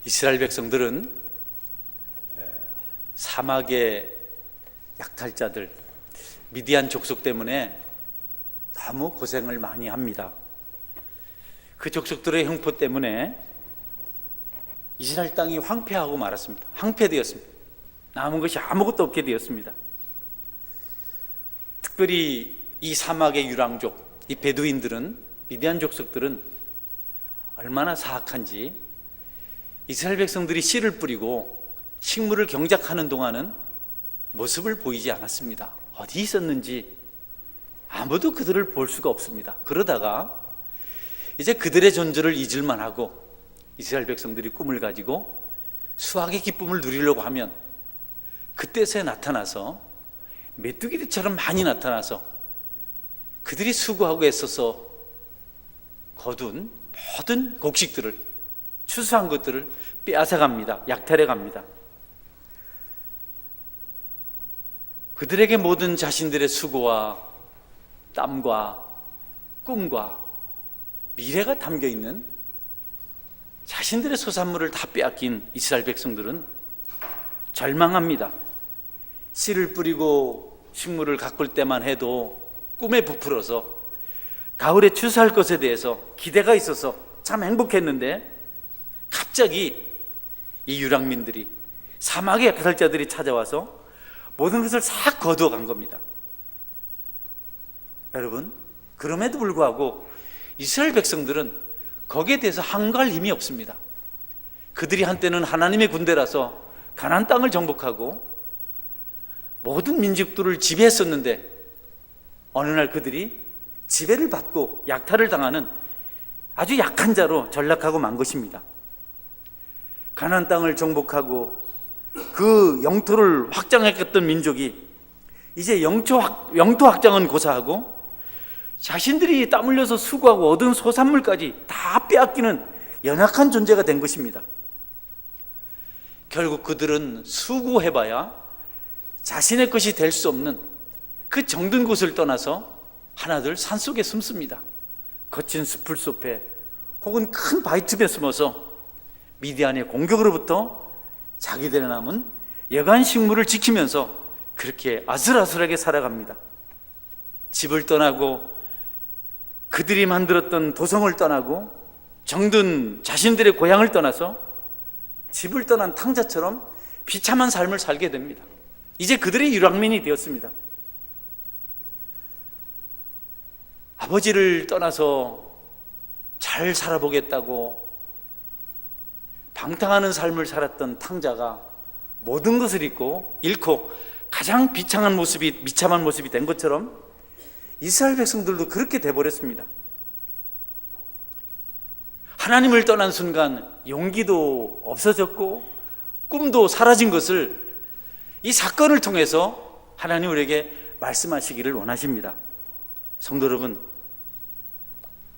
이스라엘 백성들은 사막의 약탈자들, 미디안 족속 때문에 너무 고생을 많이 합니다. 그 족속들의 형포 때문에 이스라엘 땅이 황폐하고 말았습니다. 황폐되었습니다. 남은 것이 아무것도 없게 되었습니다. 특별히 이 사막의 유랑족, 이 베두인들은, 미디안 족속들은 얼마나 사악한지 이스라엘 백성들이 씨를 뿌리고 식물을 경작하는 동안은 모습을 보이지 않았습니다. 어디 있었는지 아무도 그들을 볼 수가 없습니다. 그러다가 이제 그들의 존재를 잊을만 하고 이스라엘 백성들이 꿈을 가지고 수확의 기쁨을 누리려고 하면 그때서야 나타나서 메뚜기들처럼 많이 나타나서 그들이 수고하고 애써서 거둔 모든 곡식들을, 추수한 것들을 빼앗아갑니다. 약탈해갑니다. 그들에게 모든 자신들의 수고와 땀과 꿈과 미래가 담겨있는 자신들의 소산물을 다 빼앗긴 이스라엘 백성들은 절망합니다. 씨를 뿌리고 식물을 가꿀 때만 해도 꿈에 부풀어서 가을에 추수할 것에 대해서 기대가 있어서 참 행복했는데 갑자기 이 유랑민들이, 사막의 약탈자들이 찾아와서 모든 것을 싹 거두어간 겁니다. 여러분, 그럼에도 불구하고 이스라엘 백성들은 거기에 대해서 항거할 힘이 없습니다. 그들이 한때는 하나님의 군대라서 가나안 땅을 정복하고 모든 민족들을 지배했었는데 어느 날 그들이 지배를 받고 약탈을 당하는 아주 약한 자로 전락하고 만 것입니다. 가나안 땅을 정복하고 그 영토를 확장했던 민족이 이제 영토 확장은 고사하고 자신들이 땀 흘려서 수고하고 얻은 소산물까지 다 빼앗기는 연약한 존재가 된 것입니다. 결국 그들은 수고해봐야 자신의 것이 될 수 없는 그 정든 곳을 떠나서 하나둘 산속에 숨습니다. 거친 숲을 숲에 혹은 큰 바위틈에 숨어서 미디안의 공격으로부터 자기들의 남은 여간 식물을 지키면서 그렇게 아슬아슬하게 살아갑니다. 집을 떠나고 그들이 만들었던 도성을 떠나고 정든 자신들의 고향을 떠나서 집을 떠난 탕자처럼 비참한 삶을 살게 됩니다. 이제 그들의 유랑민이 되었습니다. 아버지를 떠나서 잘 살아보겠다고 방탕하는 삶을 살았던 탕자가 모든 것을 잃고 가장 비참한 모습이 된 것처럼 이스라엘 백성들도 그렇게 돼버렸습니다. 하나님을 떠난 순간 용기도 없어졌고 꿈도 사라진 것을 이 사건을 통해서 하나님 우리에게 말씀하시기를 원하십니다. 성도 여러분,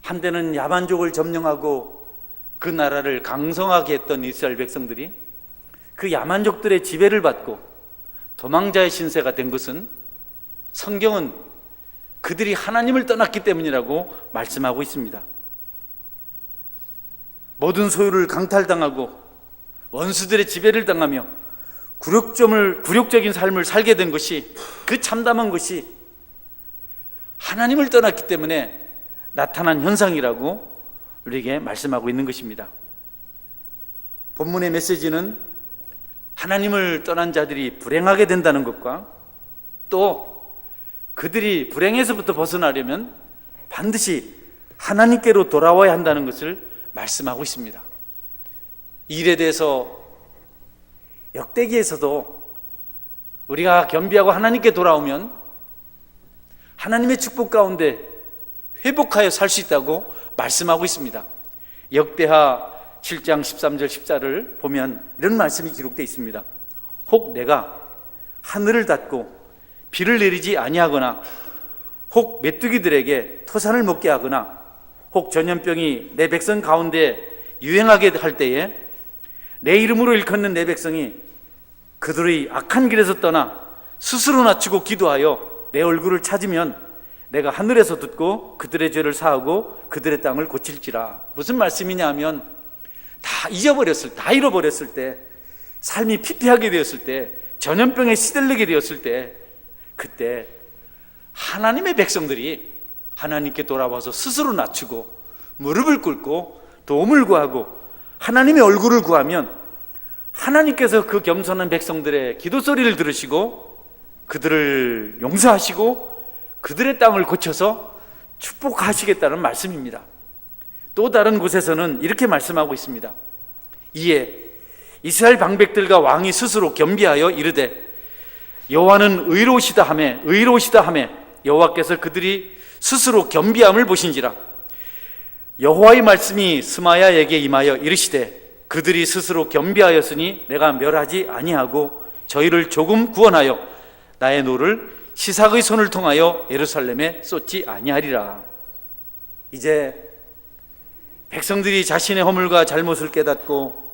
한때는 야만족을 점령하고 그 나라를 강성하게 했던 이스라엘 백성들이 그 야만족들의 지배를 받고 도망자의 신세가 된 것은 성경은 그들이 하나님을 떠났기 때문이라고 말씀하고 있습니다. 모든 소유를 강탈당하고 원수들의 지배를 당하며 굴욕적인 삶을 살게 된 것이, 그 참담한 것이 하나님을 떠났기 때문에 나타난 현상이라고 우리에게 말씀하고 있는 것입니다. 본문의 메시지는 하나님을 떠난 자들이 불행하게 된다는 것과 또 그들이 불행에서부터 벗어나려면 반드시 하나님께로 돌아와야 한다는 것을 말씀하고 있습니다. 이 일에 대해서 역대기에서도 우리가 겸비하고 하나님께 돌아오면 하나님의 축복 가운데 회복하여 살 수 있다고 말씀하고 있습니다. 역대하 7장 13절 14를 보면 이런 말씀이 기록되어 있습니다. 혹 내가 하늘을 닫고 비를 내리지 아니하거나 혹 메뚜기들에게 토산을 먹게 하거나 혹 전염병이 내 백성 가운데 유행하게 할 때에 내 이름으로 일컫는 내 백성이 그들의 악한 길에서 떠나 스스로 낮추고 기도하여 내 얼굴을 찾으면 내가 하늘에서 듣고 그들의 죄를 사하고 그들의 땅을 고칠지라. 무슨 말씀이냐 하면 다 잊어버렸을, 다 잃어버렸을 때, 삶이 피폐하게 되었을 때, 전염병에 시들리게 되었을 때, 그때 하나님의 백성들이 하나님께 돌아와서 스스로 낮추고 무릎을 꿇고 도움을 구하고 하나님의 얼굴을 구하면 하나님께서 그 겸손한 백성들의 기도 소리를 들으시고 그들을 용서하시고 그들의 땅을 고쳐서 축복하시겠다는 말씀입니다. 또 다른 곳에서는 이렇게 말씀하고 있습니다. 이에 이스라엘 방백들과 왕이 스스로 겸비하여 이르되 여호와는 의로우시다 하매 여호와께서 그들이 스스로 겸비함을 보신지라. 여호와의 말씀이 스마야에게 임하여 이르시되 그들이 스스로 겸비하였으니 내가 멸하지 아니하고 저희를 조금 구원하여 나의 노를 시삭의 손을 통하여 예루살렘에 쏟지 아니하리라. 이제 백성들이 자신의 허물과 잘못을 깨닫고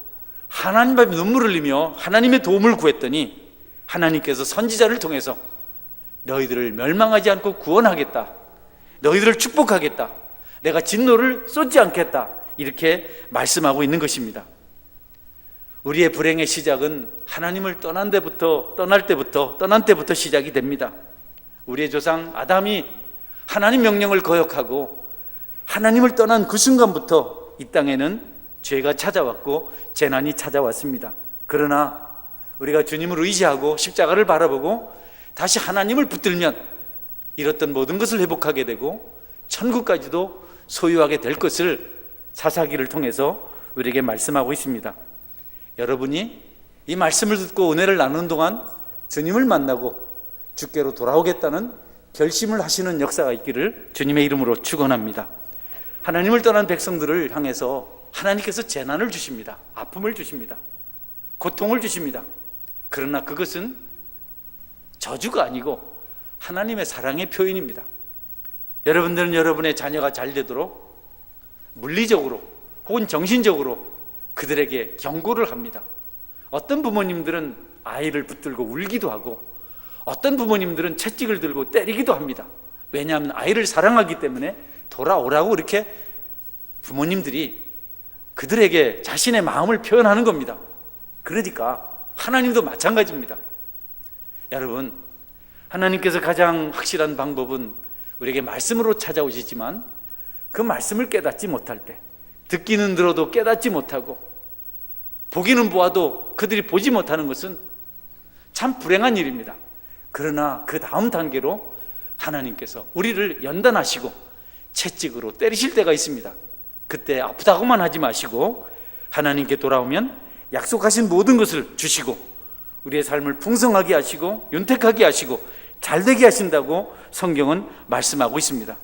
하나님 앞에 눈물을 흘리며 하나님의 도움을 구했더니 하나님께서 선지자를 통해서 너희들을 멸망하지 않고 구원하겠다, 너희들을 축복하겠다, 내가 진노를 쏟지 않겠다, 이렇게 말씀하고 있는 것입니다. 우리의 불행의 시작은 하나님을 떠난 때부터 시작이 됩니다. 우리의 조상 아담이 하나님 명령을 거역하고 하나님을 떠난 그 순간부터 이 땅에는 죄가 찾아왔고 재난이 찾아왔습니다. 그러나 우리가 주님을 의지하고 십자가를 바라보고 다시 하나님을 붙들면 잃었던 모든 것을 회복하게 되고 천국까지도 소유하게 될 것을 사사기를 통해서 우리에게 말씀하고 있습니다. 여러분이 이 말씀을 듣고 은혜를 나누는 동안 주님을 만나고 주께로 돌아오겠다는 결심을 하시는 역사가 있기를 주님의 이름으로 축원합니다. 하나님을 떠난 백성들을 향해서 하나님께서 재난을 주십니다. 아픔을 주십니다. 고통을 주십니다. 그러나 그것은 저주가 아니고 하나님의 사랑의 표현입니다. 여러분들은 여러분의 자녀가 잘 되도록 물리적으로 혹은 정신적으로 그들에게 경고를 합니다. 어떤 부모님들은 아이를 붙들고 울기도 하고 어떤 부모님들은 채찍을 들고 때리기도 합니다. 왜냐하면 아이를 사랑하기 때문에 돌아오라고 이렇게 부모님들이 그들에게 자신의 마음을 표현하는 겁니다. 그러니까 하나님도 마찬가지입니다. 여러분, 하나님께서 가장 확실한 방법은 우리에게 말씀으로 찾아오시지만 그 말씀을 깨닫지 못할 때, 듣기는 들어도 깨닫지 못하고 보기는 보아도 그들이 보지 못하는 것은 참 불행한 일입니다. 그러나 그 다음 단계로 하나님께서 우리를 연단하시고 채찍으로 때리실 때가 있습니다. 그때 아프다고만 하지 마시고 하나님께 돌아오면 약속하신 모든 것을 주시고 우리의 삶을 풍성하게 하시고 윤택하게 하시고 잘되게 하신다고 성경은 말씀하고 있습니다.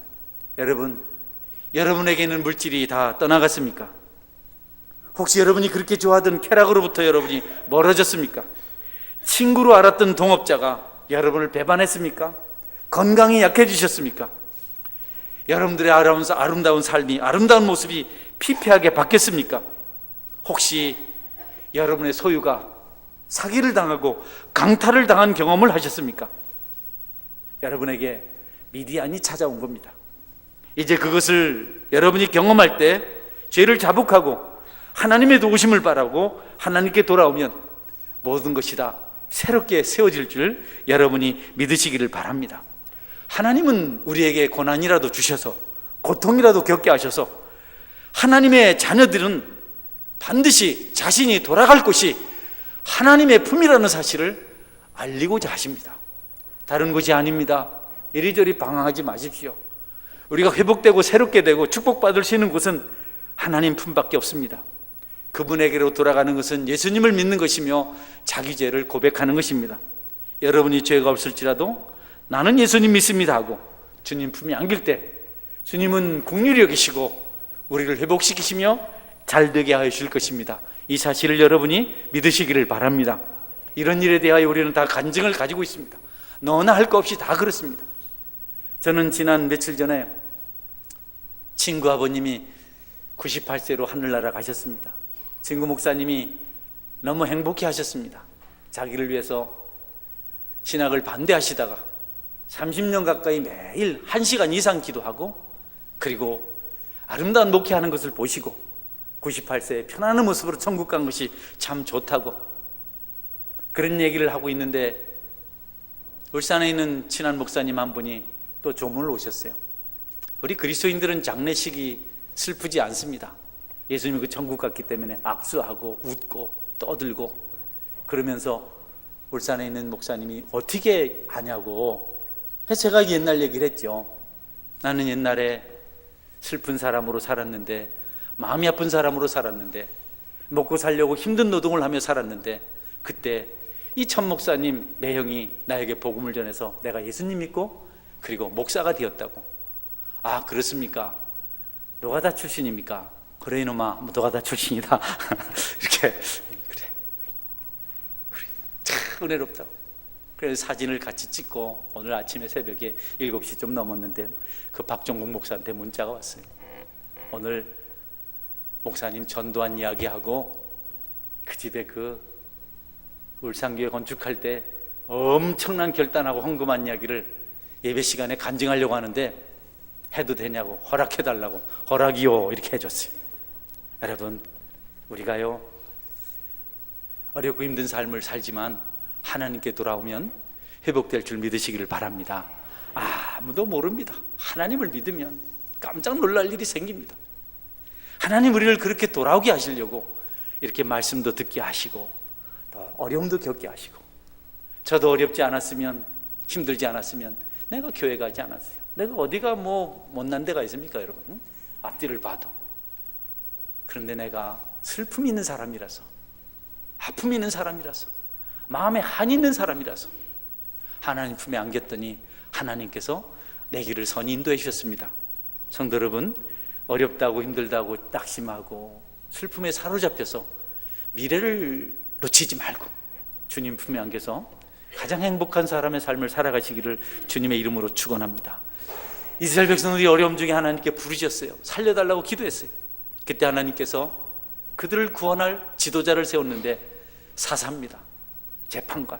여러분, 여러분에게는 물질이 다 떠나갔습니까? 혹시 여러분이 그렇게 좋아하던 쾌락으로부터 여러분이 멀어졌습니까? 친구로 알았던 동업자가 여러분을 배반했습니까? 건강이 약해지셨습니까? 여러분들의 아름다운 삶이, 아름다운 모습이 피폐하게 바뀌었습니까? 혹시 여러분의 소유가 사기를 당하고 강탈을 당한 경험을 하셨습니까? 여러분에게 미디안이 찾아온 겁니다. 이제 그것을 여러분이 경험할 때 죄를 자복하고 하나님의 도우심을 바라고 하나님께 돌아오면 모든 것이 다 새롭게 세워질 줄 여러분이 믿으시기를 바랍니다. 하나님은 우리에게 고난이라도 주셔서 고통이라도 겪게 하셔서 하나님의 자녀들은 반드시 자신이 돌아갈 곳이 하나님의 품이라는 사실을 알리고자 하십니다. 다른 것이 아닙니다. 이리저리 방황하지 마십시오. 우리가 회복되고 새롭게 되고 축복받을 수 있는 곳은 하나님 품밖에 없습니다. 그분에게로 돌아가는 것은 예수님을 믿는 것이며 자기 죄를 고백하는 것입니다. 여러분이 죄가 없을지라도 나는 예수님 믿습니다 하고 주님 품에 안길 때 주님은 긍휼히 여기시고 우리를 회복시키시며 잘되게 하실 것입니다. 이 사실을 여러분이 믿으시기를 바랍니다. 이런 일에 대하여 우리는 다 간증을 가지고 있습니다. 너나 할 거 없이 다 그렇습니다. 저는 지난 며칠 전에 친구 아버님이 98세로 하늘나라 가셨습니다. 친구 목사님이 너무 행복해 하셨습니다. 자기를 위해서 신학을 반대하시다가 30년 가까이 매일 1시간 이상 기도하고 그리고 아름다운 목회하는 것을 보시고 98세에 편안한 모습으로 천국 간 것이 참 좋다고 그런 얘기를 하고 있는데, 울산에 있는 친한 목사님 한 분이 또 조문을 오셨어요. 우리 그리스도인들은 장례식이 슬프지 않습니다. 예수님이 그 천국 갔기 때문에 악수하고 웃고 떠들고, 그러면서 울산에 있는 목사님이 어떻게 하냐고, 제가 옛날 얘기를 했죠. 나는 옛날에 슬픈 사람으로 살았는데, 마음이 아픈 사람으로 살았는데, 먹고 살려고 힘든 노동을 하며 살았는데, 그때 이 천 목사님 매형이 나에게 복음을 전해서 내가 예수님 믿고 그리고 목사가 되었다고. 아, 그렇습니까? 노가다 출신입니까? 그래 이놈아, 노가다 출신이다. 이렇게. 그래 참 은혜롭다고. 그래서 사진을 같이 찍고 오늘 아침에 새벽에 7시 좀 넘었는데 그 박종국 목사한테 문자가 왔어요. 오늘 목사님 전도한 이야기하고 그 집에 그 울산교회 건축할 때 엄청난 결단하고 헌금한 이야기를 예배 시간에 간증하려고 하는데 해도 되냐고, 허락해달라고, 허락이요, 이렇게 해줬어요. 여러분, 우리가요 어렵고 힘든 삶을 살지만 하나님께 돌아오면 회복될 줄 믿으시기를 바랍니다. 아무도 모릅니다. 하나님을 믿으면 깜짝 놀랄 일이 생깁니다. 하나님 우리를 그렇게 돌아오게 하시려고 이렇게 말씀도 듣게 하시고 또 어려움도 겪게 하시고, 저도 어렵지 않았으면, 힘들지 않았으면 내가 교회 가지 않았어요. 내가 어디가 뭐 못난 데가 있습니까, 여러분? 응? 앞뒤를 봐도. 그런데 내가 슬픔이 있는 사람이라서, 아픔이 있는 사람이라서, 마음에 한이 있는 사람이라서 하나님 품에 안겼더니 하나님께서 내 길을 선히 인도해 주셨습니다. 성도 여러분, 어렵다고 힘들다고 낙심하고 슬픔에 사로잡혀서 미래를 놓치지 말고 주님 품에 안겨서 가장 행복한 사람의 삶을 살아가시기를 주님의 이름으로 축원합니다. 이스라엘 백성들이 어려움 중에 하나님께 부르셨어요. 살려달라고 기도했어요. 그때 하나님께서 그들을 구원할 지도자를 세웠는데 사사입니다. 재판관,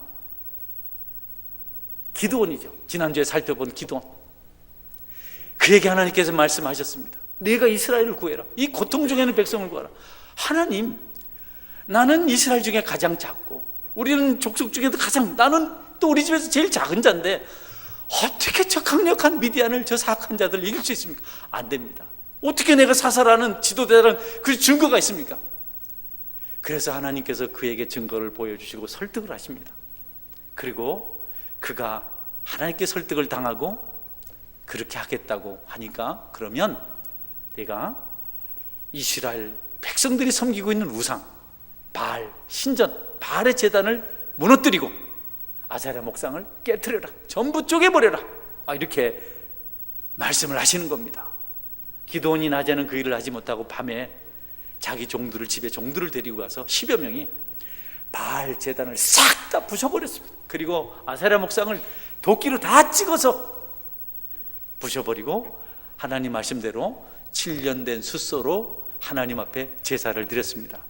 기드온이죠. 지난주에 살펴본 기드온. 그에게 하나님께서 말씀하셨습니다. 네가 이스라엘을 구해라. 이 고통 중에는 백성을 구하라. 하나님, 나는 이스라엘 중에 가장 작고 우리는 족속 중에도 가장, 나는 또 우리 집에서 제일 작은 자인데 어떻게 저 강력한 미디안을, 저 사악한 자들을 이길 수 있습니까? 안 됩니다. 어떻게 내가 사사라는 지도자라는 그 증거가 있습니까? 그래서 하나님께서 그에게 증거를 보여주시고 설득을 하십니다. 그리고 그가 하나님께 설득을 당하고 그렇게 하겠다고 하니까, 그러면 내가 이스라엘 백성들이 섬기고 있는 우상, 바알, 신전, 바알의 제단을 무너뜨리고 아사랴 목상을 깨트려라, 전부 쪼개버려라, 이렇게 말씀을 하시는 겁니다. 기드온이 낮에는 그 일을 하지 못하고 밤에 자기 종들을, 집에 종들을 데리고 가서 10여 명이 바알 제단을 싹 다 부셔버렸습니다. 그리고 아사랴 목상을 도끼로 다 찍어서 부셔버리고 하나님 말씀대로 7년 된 숫소로 하나님 앞에 제사를 드렸습니다.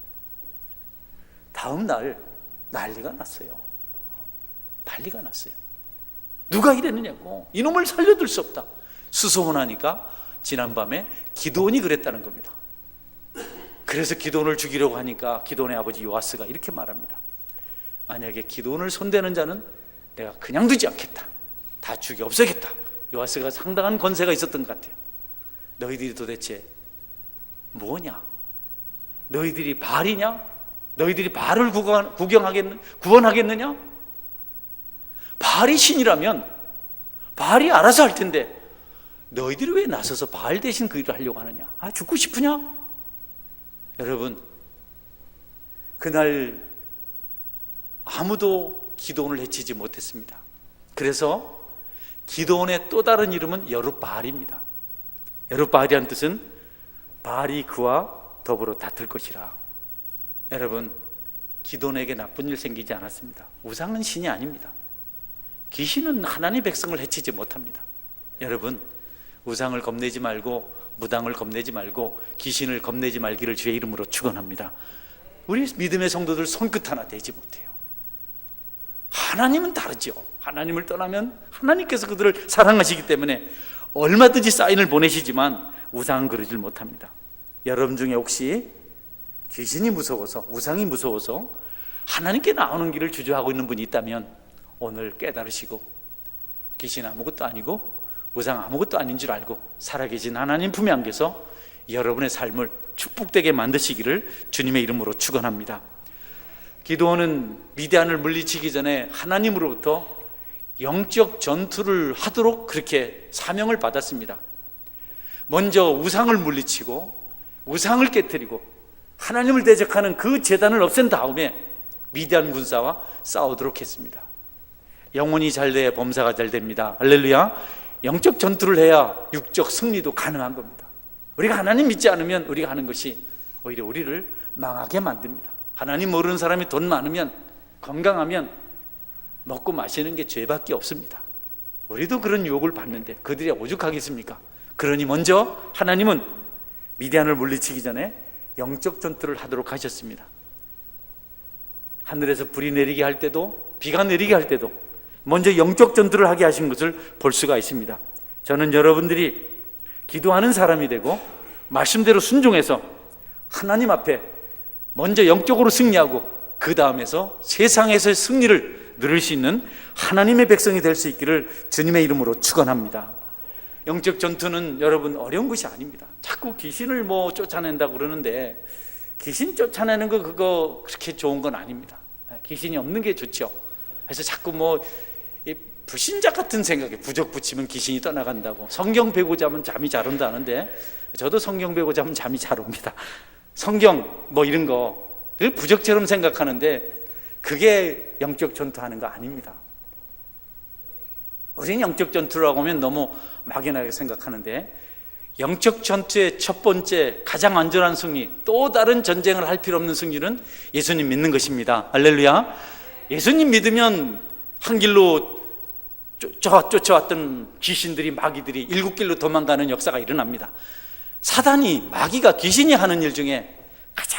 다음 날 난리가 났어요. 난리가 났어요. 누가 이랬느냐고, 이놈을 살려둘 수 없다. 수소문하니까 지난밤에 기드온이 그랬다는 겁니다. 그래서 기드온을 죽이려고 하니까 기드온의 아버지 요아스가 이렇게 말합니다. 만약에 기드온을 손대는 자는 내가 그냥 두지 않겠다, 다 죽여 없애겠다. 요아스가 상당한 권세가 있었던 것 같아요. 너희들이 도대체 뭐냐? 너희들이 바알이냐? 너희들이 바알을 구원하겠느냐? 바알이 신이라면 바알이 알아서 할 텐데 너희들이 왜 나서서 바알 대신 그 일을 하려고 하느냐? 죽고 싶으냐? 여러분, 그날 아무도 기드온을 해치지 못했습니다. 그래서 기드온의 또 다른 이름은 여룻바알입니다. 여룻바알이라는 뜻은 바알이 그와 더불어 다툴 것이라. 여러분, 기드온에게 나쁜 일 생기지 않았습니다. 우상은 신이 아닙니다. 귀신은 하나님의 백성을 해치지 못합니다. 여러분, 우상을 겁내지 말고 무당을 겁내지 말고 귀신을 겁내지 말기를 주의 이름으로 축원합니다. 우리 믿음의 성도들 손끝 하나 대지 못해요. 하나님은 다르죠. 하나님을 떠나면 하나님께서 그들을 사랑하시기 때문에 얼마든지 사인을 보내시지만 우상은 그러질 못합니다. 여러분 중에 혹시 귀신이 무서워서, 우상이 무서워서 하나님께 나오는 길을 주저하고 있는 분이 있다면 오늘 깨달으시고 귀신 아무것도 아니고 우상 아무것도 아닌 줄 알고 살아계신 하나님 품에 안겨서 여러분의 삶을 축복되게 만드시기를 주님의 이름으로 축원합니다. 기드온은 미디안을 물리치기 전에 하나님으로부터 영적 전투를 하도록 그렇게 사명을 받았습니다. 먼저 우상을 물리치고 우상을 깨뜨리고 하나님을 대적하는 그 제단을 없앤 다음에 미디안 군사와 싸우도록 했습니다. 영혼이 잘 돼야 범사가 잘 됩니다. 할렐루야. 영적 전투를 해야 육적 승리도 가능한 겁니다. 우리가 하나님 믿지 않으면 우리가 하는 것이 오히려 우리를 망하게 만듭니다. 하나님 모르는 사람이 돈 많으면, 건강하면 먹고 마시는 게 죄밖에 없습니다. 우리도 그런 유혹을 받는데 그들이 오죽하겠습니까? 그러니 먼저 하나님은 미디안을 물리치기 전에 영적 전투를 하도록 하셨습니다. 하늘에서 불이 내리게 할 때도, 비가 내리게 할 때도 먼저 영적 전투를 하게 하신 것을 볼 수가 있습니다. 저는 여러분들이 기도하는 사람이 되고 말씀대로 순종해서 하나님 앞에 먼저 영적으로 승리하고 그 다음에서 세상에서의 승리를 누릴 수 있는 하나님의 백성이 될 수 있기를 주님의 이름으로 축원합니다. 영적 전투는 여러분 어려운 것이 아닙니다. 자꾸 귀신을 쫓아낸다고 그러는데 귀신 쫓아내는 거 그거 그렇게 좋은 건 아닙니다. 귀신이 없는 게 좋죠. 그래서 자꾸 이 불신자 같은 생각에 부적 붙이면 귀신이 떠나간다고, 성경 베고 자면 잠이 잘 온다는데 저도 성경 베고 자면 잠이 잘 옵니다. 성경 이런 거 부적처럼 생각하는데 그게 영적 전투하는 거 아닙니다. 우리는 영적 전투라고 하면 너무 막연하게 생각하는데 영적 전투의 첫 번째 가장 안전한 승리, 또 다른 전쟁을 할 필요 없는 승리는 예수님 믿는 것입니다. 할렐루야. 예수님 믿으면 한 길로 쫓아왔던 귀신들이, 마귀들이 일곱 길로 도망가는 역사가 일어납니다. 사단이, 마귀가, 귀신이 하는 일 중에 가장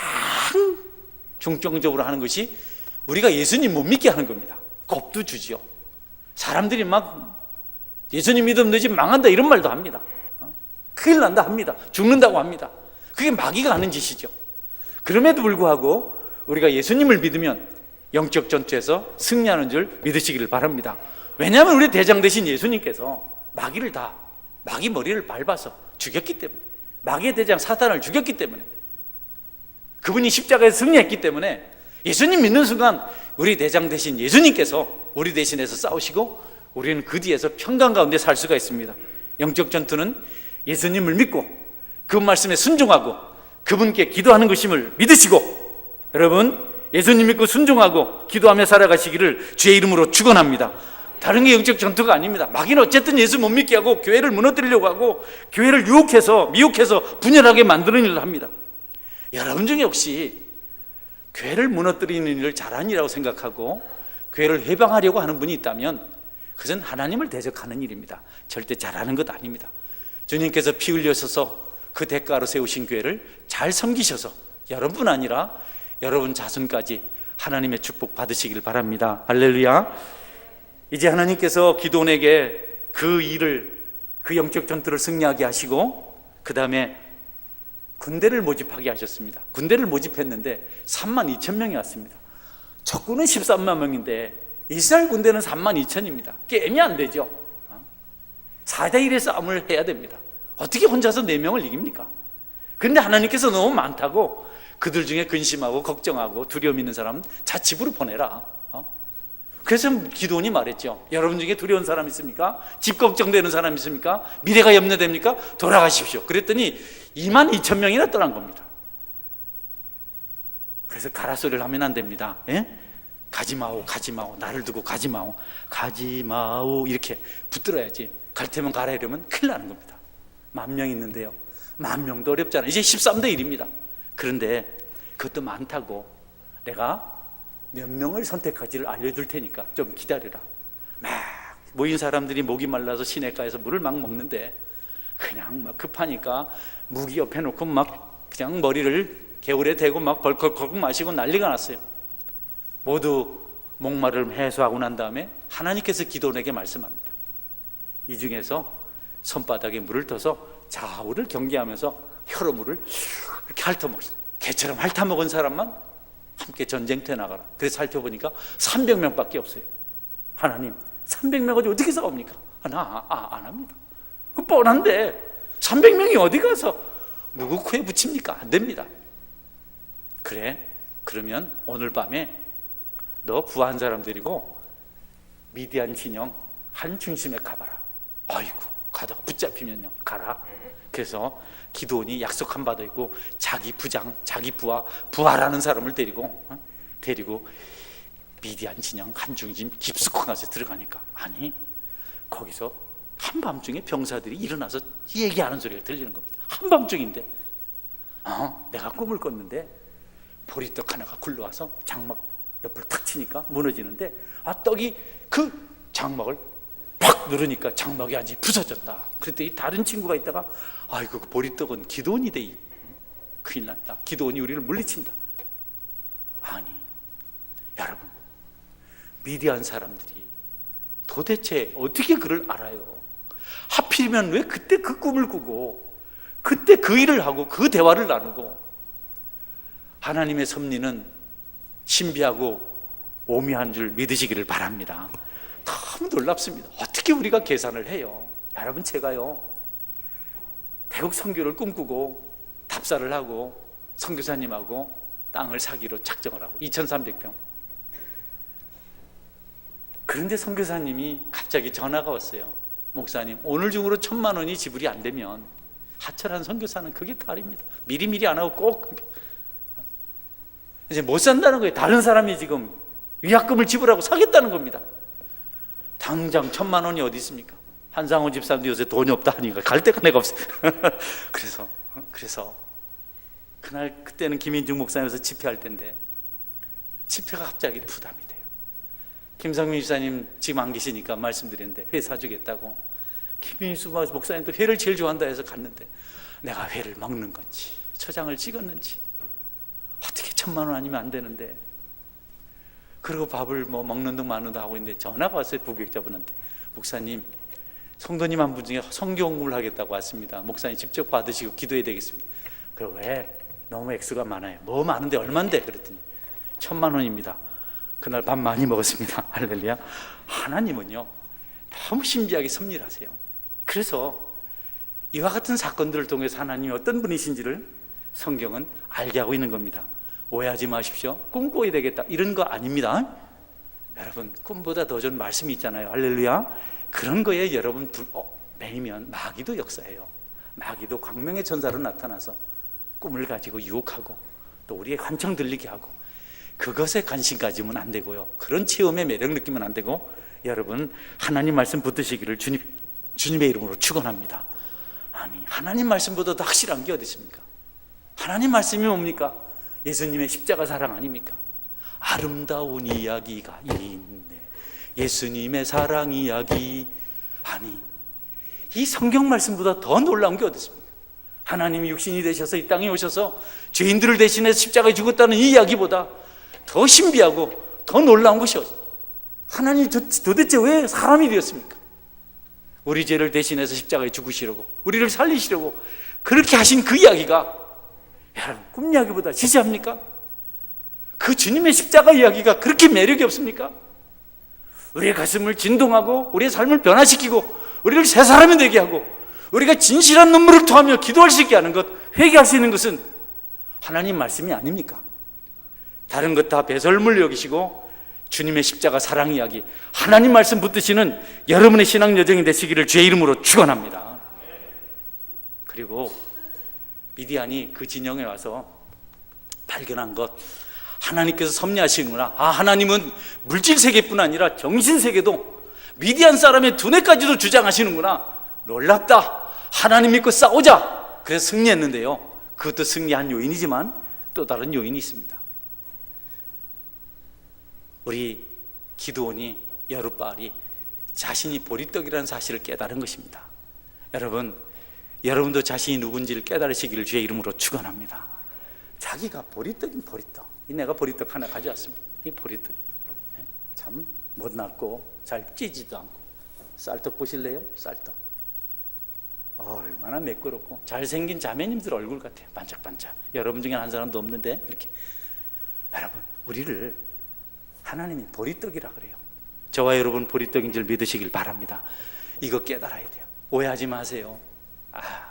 중점적으로 하는 것이 우리가 예수님 못 믿게 하는 겁니다. 겁도 주지요. 사람들이 예수님 믿으면 너 집 망한다 이런 말도 합니다. 큰일 난다 합니다. 죽는다고 합니다. 그게 마귀가 하는 짓이죠. 그럼에도 불구하고 우리가 예수님을 믿으면 영적 전투에서 승리하는 줄 믿으시기를 바랍니다. 왜냐하면 우리 대장 되신 예수님께서 마귀 머리를 밟아서 죽였기 때문에, 마귀의 대장 사탄을 죽였기 때문에, 그분이 십자가에서 승리했기 때문에 예수님 믿는 순간 우리 대장 되신 예수님께서 우리 대신해서 싸우시고 우리는 그 뒤에서 평강 가운데 살 수가 있습니다. 영적 전투는 예수님을 믿고 그 말씀에 순종하고 그분께 기도하는 것임을 믿으시고, 여러분 예수님 믿고 순종하고 기도하며 살아가시기를 주의 이름으로 축원합니다. 다른 게 영적 전투가 아닙니다. 마귀는 어쨌든 예수 못 믿게 하고 교회를 무너뜨리려고 하고 교회를 미혹해서 분열하게 만드는 일을 합니다. 여러분 중에 혹시 교회를 무너뜨리는 일을 잘하는 일이라고 생각하고 교회를 해방하려고 하는 분이 있다면 그것은 하나님을 대적하는 일입니다. 절대 잘하는 것 아닙니다. 주님께서 피 흘려서서 그 대가로 세우신 교회를 잘 섬기셔서 여러분 아니라 여러분 자손까지 하나님의 축복 받으시길 바랍니다. 할렐루야. 이제 하나님께서 기드온에게 그 영적 전투를 승리하게 하시고 그 다음에 군대를 모집하게 하셨습니다. 군대를 모집했는데 32,000명이 왔습니다. 적군은 13만 명인데 이스라엘 군대는 32,000입니다. 게임이 안 되죠. 4대1의 싸움을 해야 됩니다. 어떻게 혼자서 4명을 이깁니까? 그런데 하나님께서 너무 많다고 그들 중에 근심하고 걱정하고 두려움 있는 사람은 집으로 보내라. 그래서 기드온이 말했죠. 여러분 중에 두려운 사람 있습니까? 집 걱정되는 사람 있습니까? 미래가 염려됩니까? 돌아가십시오. 그랬더니 22,000명이나 떠난 겁니다. 그래서 가라 소리를 하면 안 됩니다. 가지마오, 나를 두고 가지마오 이렇게 붙들어야지. 갈 테면 가라 이러면 큰일 나는 겁니다. 10,000명 있는데요, 10,000명도 어렵잖아요. 이제 13대 1입니다. 그런데 그것도 많다고 내가 몇 명을 선택할지를 알려줄 테니까 좀 기다려라. 막 모인 사람들이 목이 말라서 시냇가에서 물을 막 먹는데 그냥 막 급하니까 무기 옆에 놓고 막 그냥 머리를 개울에 대고 막 벌컥벌컥 마시고 난리가 났어요. 모두 목마름을 해소하고 난 다음에 하나님께서 기드온에게 말씀합니다. 이 중에서 손바닥에 물을 떠서 좌우를 경계하면서 혀로 물을 이렇게 핥아먹습니다. 개처럼 핥아먹은 사람만 함께 전쟁터에 나가라. 그래서 살펴보니까 300명밖에 없어요. 하나님, 300명 가지고 어떻게 싸웁니까? 안 합니다. 그 뻔한데 300명이 어디 가서 누구 코에 붙입니까? 안 됩니다. 그래, 그러면 오늘 밤에 너 구한 사람 데리고 미디안 진영 한 중심에 가봐라. 아이고, 가다가 붙잡히면요, 가라. 그래서 기드온이 약속한 바도 있고 자기 부장, 자기 부하라는 사람을 데리고 미디안 진영 한 중심 깊숙한 곳에 들어가니까, 아니, 거기서 한밤중에 병사들이 일어나서 얘기하는 소리가 들리는 겁니다. 한밤중인데 내가 꿈을 꿨는데 보리떡 하나가 굴러와서 장막 옆을 탁 치니까 무너지는데, 떡이 그 장막을 팍 누르니까 장막이 완전히 부서졌다. 그랬더니 다른 친구가 있다가, 아이고, 그 보리떡은 기드온이 돼. 큰일 났다. 기드온이 우리를 물리친다. 아니, 여러분, 미디안 사람들이 도대체 어떻게 그를 알아요? 하필이면 왜 그때 그 꿈을 꾸고 그때 그 일을 하고 그 대화를 나누고? 하나님의 섭리는 신비하고 오묘한 줄 믿으시기를 바랍니다. 너무 놀랍습니다. 어떻게 우리가 계산을 해요? 여러분, 제가요, 태국 선교를 꿈꾸고 답사를 하고 선교사님하고 땅을 사기로 작정을 하고 2300평. 그런데 선교사님이 갑자기 전화가 왔어요. 목사님, 오늘 중으로 1000만 원이 지불이 안 되면, 하철한 선교사는 그게 다릅니다. 미리미리 안 하고 꼭 이제 못 산다는 거예요. 다른 사람이 지금 위약금을 지불하고 사겠다는 겁니다. 당장 1000만 원이 어디 있습니까? 한상호 집사님도 요새 돈이 없다 하니까 갈 데가 내가 없어요. 그래서 그날, 그때는 김인중 목사님에서 집회할 때인데 집회가 갑자기 부담이 돼요. 김성민 집사님 지금 안 계시니까 말씀드렸는데 회 사주겠다고. 김인수 목사님도 회를 제일 좋아한다 해서 갔는데, 내가 회를 먹는 건지 초장을 찍었는지 어떻게 1000만 원 아니면 안 되는데, 그리고 밥을 뭐 먹는 둥 마는 둥 하고 있는데 전화가 왔어요. 부교육자분한테. 목사님, 성도님 한 분 중에 성교공부를 하겠다고 왔습니다. 목사님 직접 받으시고 기도해야 되겠습니다. 그리고 왜? 너무 액수가 많아요. 뭐 많은데 얼만데? 그랬더니 1000만 원입니다. 그날 밥 많이 먹었습니다. 할렐루야. 하나님은요, 너무 신비하게 섭리하세요. 그래서 이와 같은 사건들을 통해서 하나님이 어떤 분이신지를 성경은 알게 하고 있는 겁니다. 오해하지 마십시오. 꿈 꿔야 되겠다, 이런 거 아닙니다. 여러분, 꿈보다 더 좋은 말씀이 있잖아요. 할렐루야. 그런 거에 여러분 매이면 마귀도 역사해요. 마귀도 광명의 천사로 나타나서 꿈을 가지고 유혹하고 또 우리의 환청 들리게 하고, 그것에 관심 가지면 안 되고요. 그런 체험의 매력 느끼면 안 되고, 여러분, 하나님 말씀 붙드시기를 주님의 이름으로 축원합니다. 아니, 하나님 말씀보다 더 확실한 게 어디 있습니까? 하나님 말씀이 뭡니까? 예수님의 십자가 사랑 아닙니까? 아름다운 이야기가 있네, 예수님의 사랑 이야기. 아니, 이 성경 말씀보다 더 놀라운 게 어디 있습니까? 하나님이 육신이 되셔서 이 땅에 오셔서 죄인들을 대신해서 십자가에 죽었다는 이 이야기보다 더 신비하고 더 놀라운 것이 어디? 하나님이 도대체 왜 사람이 되었습니까? 우리 죄를 대신해서 십자가에 죽으시려고, 우리를 살리시려고 그렇게 하신 그 이야기가, 여러분, 꿈 이야기보다 지지합니까? 그 주님의 십자가 이야기가 그렇게 매력이 없습니까? 우리의 가슴을 진동하고 우리의 삶을 변화시키고 우리를 새 사람이 되게 하고 우리가 진실한 눈물을 토하며 기도할 수 있게 하는 것, 회개할 수 있는 것은 하나님 말씀이 아닙니까? 다른 것 다 배설물 여기시고 주님의 십자가 사랑 이야기, 하나님 말씀 붙드시는 여러분의 신앙 여정이 되시기를 주의 이름으로 축원합니다. 그리고 미디안이 그 진영에 와서 발견한 것, 하나님께서 섭리하시는구나. 하나님은 물질 세계뿐 아니라 정신 세계도 미디안 사람의 두뇌까지도 주장하시는구나. 놀랍다. 하나님 믿고 싸우자. 그래서 승리했는데요, 그것도 승리한 요인이지만 또 다른 요인이 있습니다. 우리 기드온이, 여룻바알이 자신이 보리떡이라는 사실을 깨달은 것입니다. 여러분도 자신이 누군지를 깨달으시기를 주의 이름으로 축원합니다. 자기가 보리떡인 보리떡, 내가 보리떡 하나 가져왔습니다. 이 보리떡 참 못났고 잘 찌지도 않고, 쌀떡 보실래요? 쌀떡 얼마나 매끄럽고 잘생긴 자매님들 얼굴 같아요. 반짝반짝. 여러분 중에 한 사람도 없는데 이렇게. 여러분, 우리를 하나님이 보리떡이라 그래요. 저와 여러분 보리떡인 줄 믿으시길 바랍니다. 이거 깨달아야 돼요. 오해하지 마세요.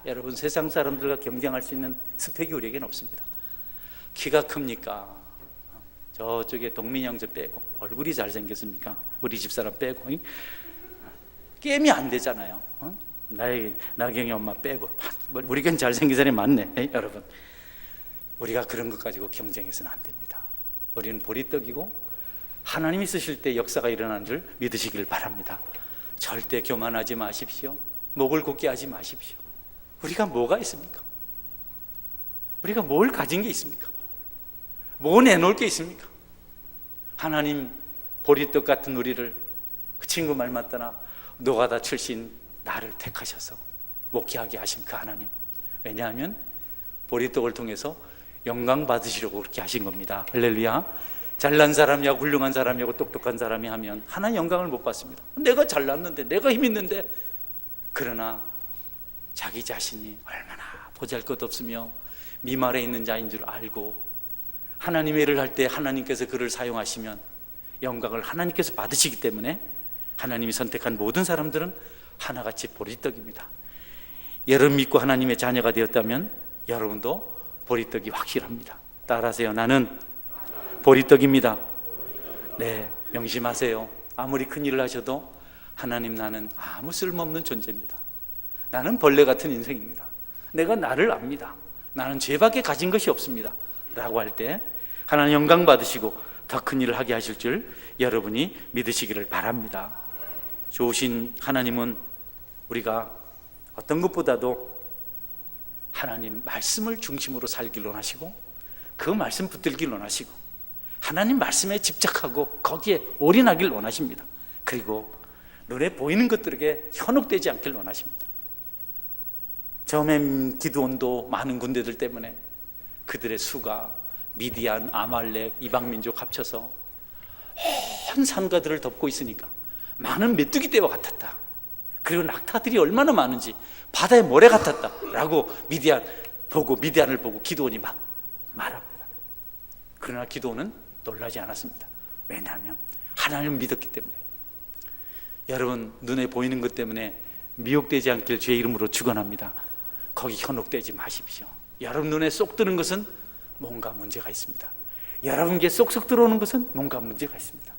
여러분, 세상 사람들과 경쟁할 수 있는 스펙이 우리에게는 없습니다. 키가 큽니까? 저쪽에 동민이 형제 빼고 얼굴이 잘생겼습니까? 우리 집사람 빼고 게임이 안 되잖아요. 나경이 엄마 빼고 우리겐 잘생긴 사람이 많네. 여러분, 우리가 그런 것 가지고 경쟁해서는 안 됩니다. 우리는 보리떡이고 하나님이 쓰실 때 역사가 일어나는 줄 믿으시길 바랍니다. 절대 교만하지 마십시오. 목을 곧게 하지 마십시오. 우리가 뭐가 있습니까? 우리가 뭘 가진 게 있습니까? 뭐 내놓을 게 있습니까? 하나님 보리떡 같은 우리를, 그 친구 말 맞다나 노가다 출신 나를 택하셔서 목회하게 하신 그 하나님, 왜냐하면 보리떡을 통해서 영광 받으시려고 그렇게 하신 겁니다. 할렐루야. 잘난 사람이하고 훌륭한 사람이하고 똑똑한 사람이 하면 하나님 영광을 못 받습니다. 내가 잘났는데, 내가 힘 있는데. 그러나 자기 자신이 얼마나 보잘것없으며 미말에 있는 자인 줄 알고 하나님의 일을 할 때 하나님께서 그를 사용하시면 영광을 하나님께서 받으시기 때문에 하나님이 선택한 모든 사람들은 하나같이 보리떡입니다. 여러분 믿고 하나님의 자녀가 되었다면 여러분도 보리떡이 확실합니다. 따라하세요. 나는 보리떡입니다. 네, 명심하세요. 아무리 큰 일을 하셔도 하나님, 나는 아무 쓸모없는 존재입니다. 나는 벌레 같은 인생입니다. 내가 나를 압니다. 나는 죄밖에 가진 것이 없습니다 라고 할 때 하나님 영광 받으시고 더 큰 일을 하게 하실 줄 여러분이 믿으시기를 바랍니다. 좋으신 하나님은 우리가 어떤 것보다도 하나님 말씀을 중심으로 살길 원하시고 그 말씀 붙들길 원하시고 하나님 말씀에 집착하고 거기에 올인하길 원하십니다. 그리고 눈에 보이는 것들에게 현혹되지 않길 원하십니다. 처음에 기드온도 많은 군대들 때문에 그들의 수가 미디안, 아말렉, 이방민족 합쳐서 온 산가들을 덮고 있으니까 많은 메뚜기 떼와 같았다. 그리고 낙타들이 얼마나 많은지 바다의 모래 같았다 라고 미디안을 보고 기드온이 막 말합니다. 그러나 기드온은 놀라지 않았습니다. 왜냐하면 하나님을 믿었기 때문에. 여러분, 눈에 보이는 것 때문에 미혹되지 않길 주의 이름으로 축원합니다. 거기 현혹되지 마십시오. 여러분 눈에 쏙 드는 것은 뭔가 문제가 있습니다. 여러분께 쏙쏙 들어오는 것은 뭔가 문제가 있습니다.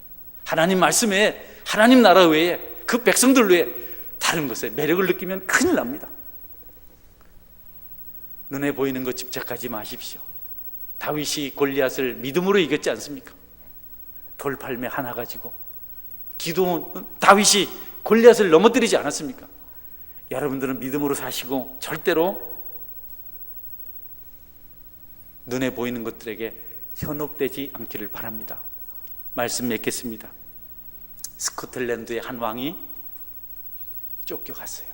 하나님 말씀 외에, 하나님 나라 외에, 그 백성들 외에 다른 것에 매력을 느끼면 큰일 납니다. 눈에 보이는 것 집착하지 마십시오. 다윗이 골리앗을 믿음으로 이겼지 않습니까? 돌팔매 하나 가지고. 다윗이 골리앗을 넘어뜨리지 않았습니까? 여러분들은 믿음으로 사시고 절대로 눈에 보이는 것들에게 현혹되지 않기를 바랍니다. 말씀 맺겠습니다. 스코틀랜드의 한 왕이 쫓겨갔어요.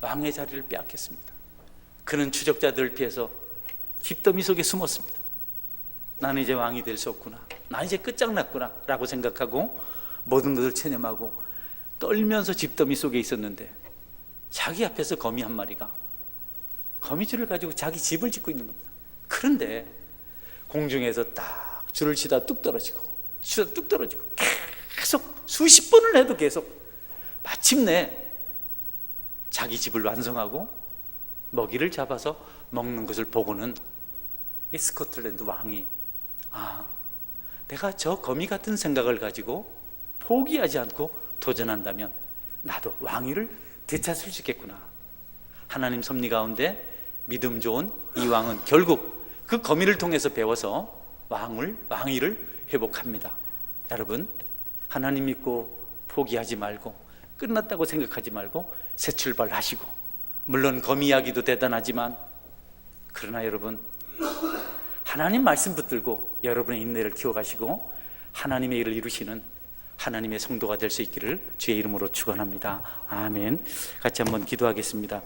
왕의 자리를 빼앗겼습니다. 그는 추적자들을 피해서 집더미 속에 숨었습니다. 나는 이제 왕이 될 수 없구나, 나 이제 끝장났구나 라고 생각하고 모든 것을 체념하고 떨면서 집더미 속에 있었는데 자기 앞에서 거미 한 마리가 거미줄을 가지고 자기 집을 짓고 있는 겁니다. 그런데 공중에서 딱 줄을 치다 뚝 떨어지고 계속 수십 번을 해도 계속 마침내 자기 집을 완성하고 먹이를 잡아서 먹는 것을 보고는 이 스코틀랜드 왕이 내가 저 거미 같은 생각을 가지고 포기하지 않고 도전한다면 나도 왕위를 되찾을 수 있겠구나. 하나님 섭리 가운데 믿음 좋은 이 왕은 결국 그 거미를 통해서 배워서 왕위를 회복합니다. 여러분, 하나님 믿고 포기하지 말고 끝났다고 생각하지 말고 새 출발하시고, 물론 거미 이야기도 대단하지만 그러나 여러분, 하나님 말씀 붙들고 여러분의 인내를 키워가시고 하나님의 일을 이루시는 하나님의 성도가 될 수 있기를 주의 이름으로 축원합니다. 아멘. 같이 한번 기도하겠습니다.